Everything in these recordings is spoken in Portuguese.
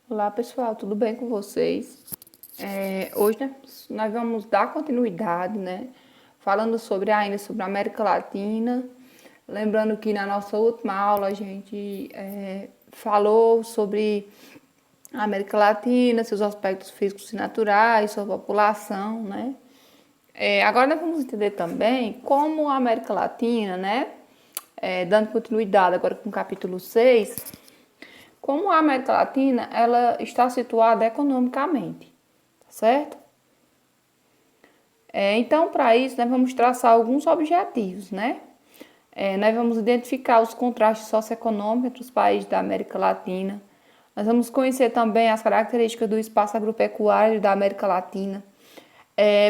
Olá pessoal, tudo bem com vocês? Hoje nós vamos dar continuidade, né? Falando ainda sobre a América Latina. Lembrando que na nossa última aula a gente falou sobre a América Latina, seus aspectos físicos e naturais, sua população, né? Agora nós vamos entender também como a América Latina, né? Dando continuidade agora com o capítulo 6. Como a América Latina ela está situada economicamente, certo? Então, para isso, nós vamos traçar alguns objetivos, né? Nós vamos identificar os contrastes socioeconômicos entre os países da América Latina. Nós vamos conhecer também as características do espaço agropecuário da América Latina.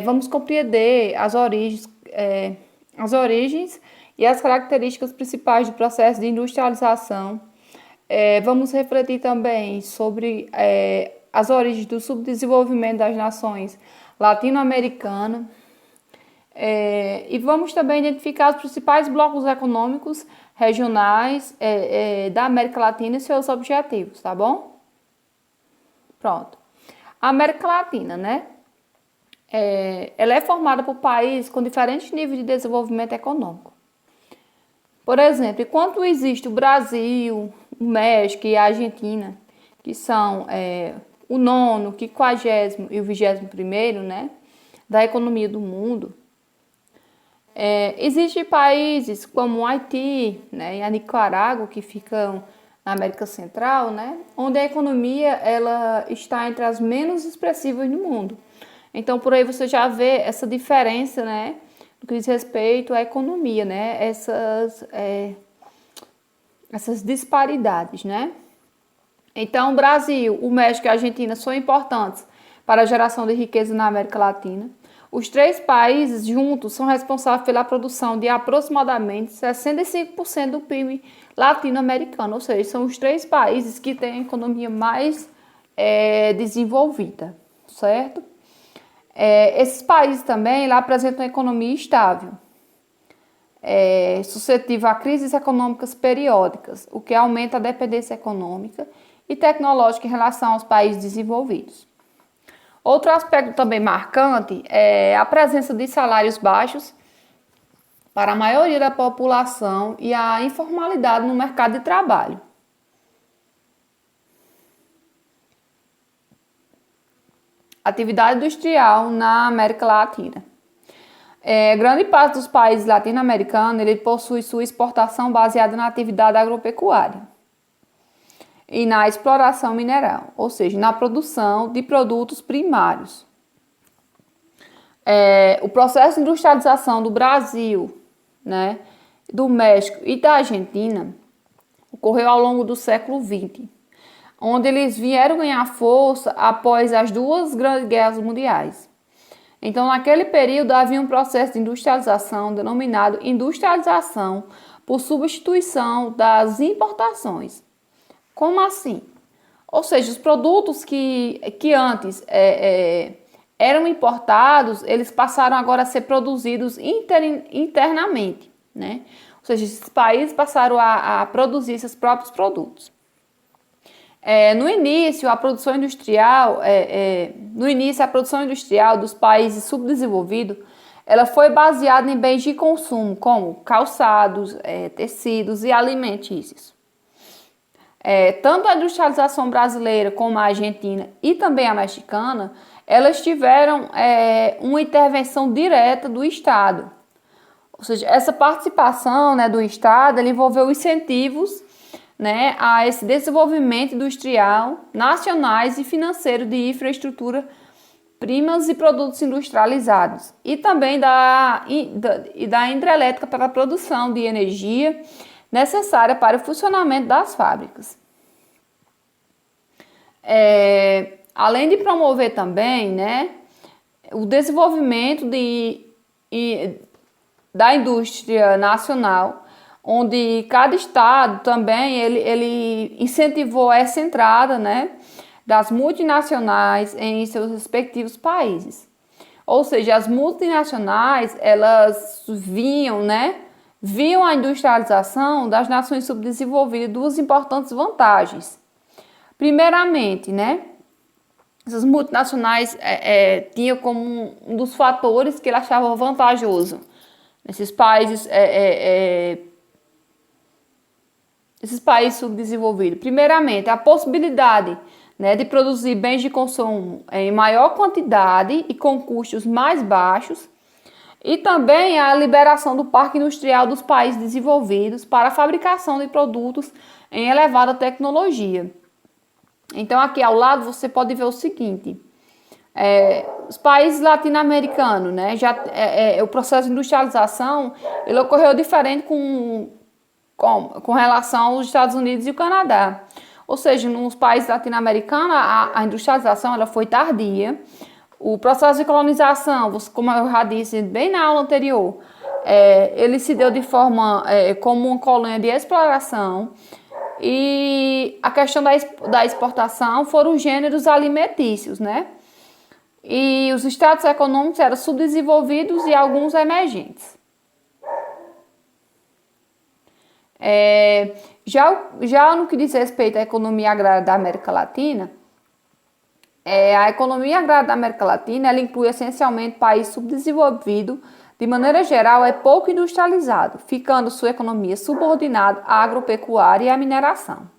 Vamos compreender as origens e as características principais do processo de industrialização. Vamos refletir também sobre as origens do subdesenvolvimento das nações latino-americanas. E vamos também identificar os principais blocos econômicos regionais da América Latina e seus objetivos, tá bom? Pronto. A América Latina, né? Ela é formada por países com diferentes níveis de desenvolvimento econômico. Por exemplo, enquanto existe o Brasil, o México e a Argentina, que são o nono, o 50º e o 21º, né, da economia do mundo, existem países como o Haiti, né, e a Nicarágua, que ficam na América Central, né, onde a economia ela está entre as menos expressivas do mundo. Então, por aí você já vê essa diferença, né, no que diz respeito à economia, né, essas disparidades, né. Então, o Brasil, o México e a Argentina são importantes para a geração de riqueza na América Latina. Os três países juntos são responsáveis pela produção de aproximadamente 65% do PIB latino-americano, ou seja, são os três países que têm a economia mais desenvolvida, certo? Esses países também lá apresentam uma economia estável, suscetível a crises econômicas periódicas, o que aumenta a dependência econômica e tecnológica em relação aos países desenvolvidos. Outro aspecto também marcante é a presença de salários baixos para a maioria da população e a informalidade no mercado de trabalho. Atividade industrial na América Latina. Grande parte dos países latino-americanos ele possui sua exportação baseada na atividade agropecuária e na exploração mineral, ou seja, na produção de produtos primários. O processo de industrialização do Brasil, né, do México e da Argentina ocorreu ao longo do século XX, onde eles vieram ganhar força após as duas grandes guerras mundiais. Então, naquele período, havia um processo de industrialização denominado industrialização por substituição das importações. Como assim? Ou seja, os produtos que antes eram importados, eles passaram agora a ser produzidos internamente, né? Ou seja, esses países passaram a produzir seus próprios produtos. No início, a produção industrial dos países subdesenvolvidos, ela foi baseada em bens de consumo, como calçados, tecidos e alimentícios. Tanto a industrialização brasileira como a argentina e também a mexicana, elas tiveram uma intervenção direta do Estado. Ou seja, essa participação, né, do Estado, ela envolveu incentivos, né, a esse desenvolvimento industrial, nacionais e financeiro de infraestrutura, primas e produtos industrializados, e também da hidrelétrica para a produção de energia necessária para o funcionamento das fábricas. Além de promover também, né, o desenvolvimento da indústria nacional, onde cada estado também ele incentivou essa entrada, né, das multinacionais em seus respectivos países. Ou seja, as multinacionais, elas viam a industrialização das nações subdesenvolvidas duas importantes vantagens. Primeiramente, né? Essas multinacionais tinham como um dos fatores que ele achava vantajoso nesses países, esses países subdesenvolvidos. Primeiramente, a possibilidade, né, de produzir bens de consumo em maior quantidade e com custos mais baixos, e também a liberação do parque industrial dos países desenvolvidos para a fabricação de produtos em elevada tecnologia. Então, aqui ao lado você pode ver o seguinte: os países latino-americanos, né, o processo de industrialização ele ocorreu diferente com relação aos Estados Unidos e o Canadá. Ou seja, nos países latino-americanos a industrialização ela foi tardia. O processo de colonização, como eu já disse bem na aula anterior, ele se deu de forma como uma colônia de exploração. E a questão da exportação foram os gêneros alimentícios, né? E os estados econômicos eram subdesenvolvidos e alguns emergentes. Já no que diz respeito à economia agrária da América Latina, a economia agrária da América Latina ela inclui essencialmente países subdesenvolvidos. De maneira geral, é pouco industrializado, ficando sua economia subordinada à agropecuária e à mineração.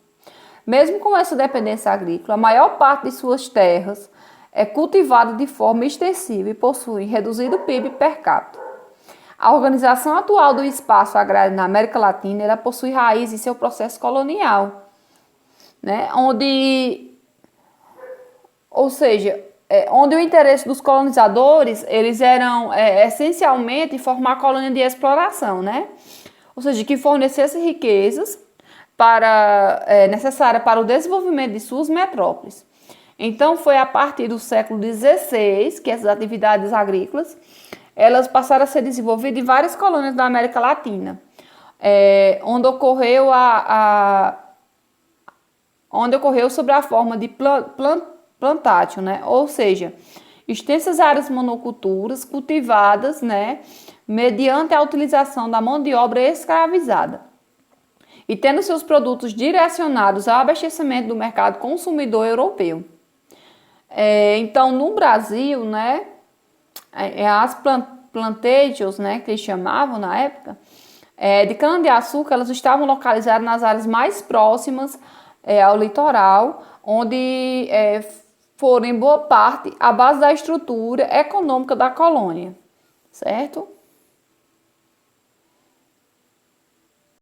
Mesmo com essa dependência agrícola, a maior parte de suas terras é cultivada de forma extensiva e possui reduzido PIB per capita. A organização atual do espaço agrário na América Latina ela possui raiz em seu processo colonial, né? Onde o interesse dos colonizadores, eles eram essencialmente formar colônia de exploração, né? Ou seja, que fornecesse riquezas necessárias para o desenvolvimento de suas metrópoles. Então, foi a partir do século XVI que essas atividades agrícolas elas passaram a ser desenvolvidas em várias colônias da América Latina, onde ocorreu sob a forma de plantátil, né? Ou seja, extensas áreas monoculturas cultivadas, né, mediante a utilização da mão de obra escravizada e tendo seus produtos direcionados ao abastecimento do mercado consumidor europeu. Então, no Brasil, né, as plantations, né, que eles chamavam na época, de cana-de-açúcar, elas estavam localizadas nas áreas mais próximas ao litoral, onde foram, em boa parte, a base da estrutura econômica da colônia, certo?